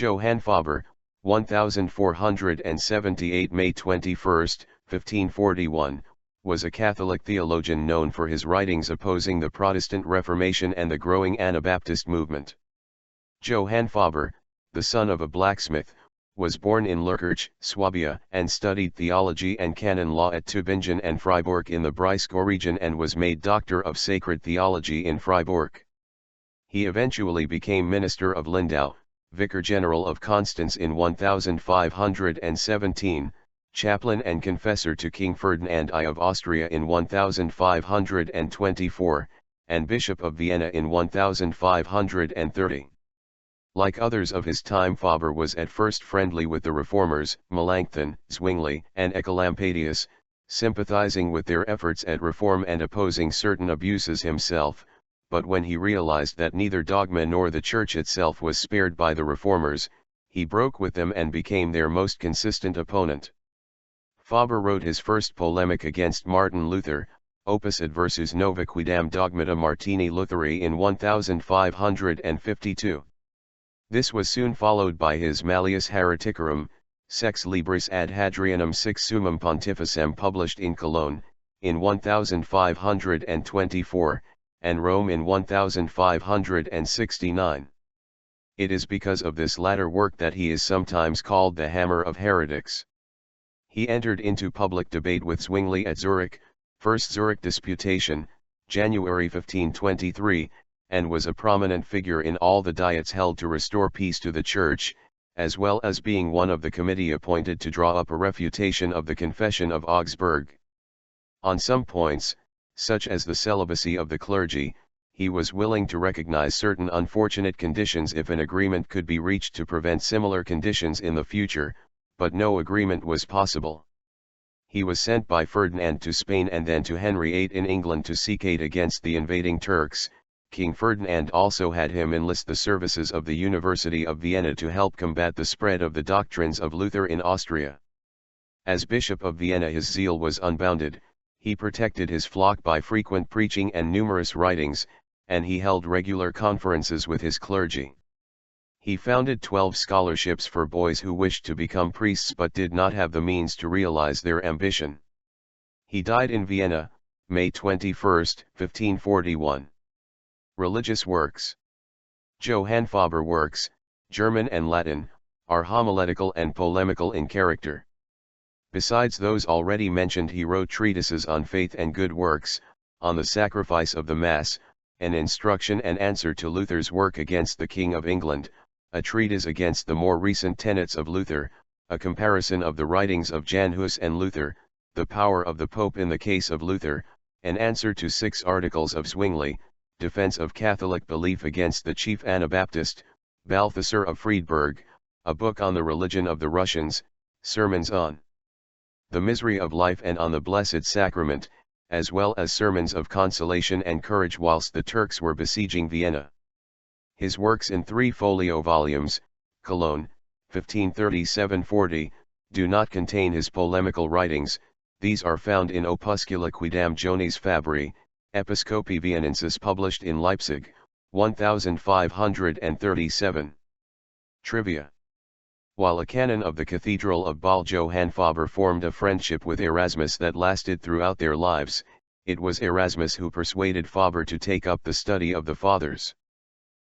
Johann Faber, 1478 May 21, 1541, was a Catholic theologian known for his writings opposing the Protestant Reformation and the growing Anabaptist movement. Johann Faber, the son of a blacksmith, was born in Leutkirch, Swabia, and studied theology and canon law at Tübingen and Freiburg in the Breisgau region and was made Doctor of Sacred Theology in Freiburg. He eventually became minister of Lindau, Vicar-General of Constance in 1517, chaplain and confessor to King Ferdinand I of Austria in 1524, and Bishop of Vienna in 1530. Like others of his time, Faber was at first friendly with the reformers, Melanchthon, Zwingli, and Oecolampadius, sympathizing with their efforts at reform and opposing certain abuses himself, but when he realized that neither dogma nor the Church itself was spared by the reformers, he broke with them and became their most consistent opponent. Faber wrote his first polemic against Martin Luther, Opus Adversus Nova Quidam Dogmata Martini Lutheri in 1552. This was soon followed by his Malleus Hereticarum, Sex Libris ad Hadrianum Six Summum Pontificem published in Cologne, in 1524, and Rome in 1569. It is because of this latter work that he is sometimes called the Hammer of Heretics. He entered into public debate with Zwingli at Zurich, First Zurich Disputation, January 1523, and was a prominent figure in all the diets held to restore peace to the Church, as well as being one of the committee appointed to draw up a refutation of the Confession of Augsburg. On some points, such as the celibacy of the clergy, he was willing to recognize certain unfortunate conditions if an agreement could be reached to prevent similar conditions in the future, but no agreement was possible. He was sent by Ferdinand to Spain and then to Henry VIII in England to seek aid against the invading Turks. King Ferdinand also had him enlist the services of the University of Vienna to help combat the spread of the doctrines of Luther in Austria. As Bishop of Vienna, his zeal was unbounded. He protected his flock by frequent preaching and numerous writings, and he held regular conferences with his clergy. He founded 12 scholarships for boys who wished to become priests but did not have the means to realize their ambition. He died in Vienna, May 21, 1541. Religious works. Johann Faber works, German and Latin, are homiletical and polemical in character. Besides those already mentioned, he wrote treatises on faith and good works, on the sacrifice of the Mass, an instruction and answer to Luther's work against the King of England, a treatise against the more recent tenets of Luther, a comparison of the writings of Jan Hus and Luther, the power of the Pope in the case of Luther, an answer to 6 articles of Zwingli, defense of Catholic belief against the chief Anabaptist, Balthasar of Friedberg, a book on the religion of the Russians, sermons on the misery of life and on the Blessed Sacrament, as well as sermons of consolation and courage whilst the Turks were besieging Vienna. His works in 3 folio volumes, Cologne, 1537-40, do not contain his polemical writings. These are found in Opuscula Quidam Johannis Fabri, Episcopi Viennensis published in Leipzig, 1537. Trivia. While a canon of the Cathedral of Bâle, Johann Faber formed a friendship with Erasmus that lasted throughout their lives. It was Erasmus who persuaded Faber to take up the study of the Fathers.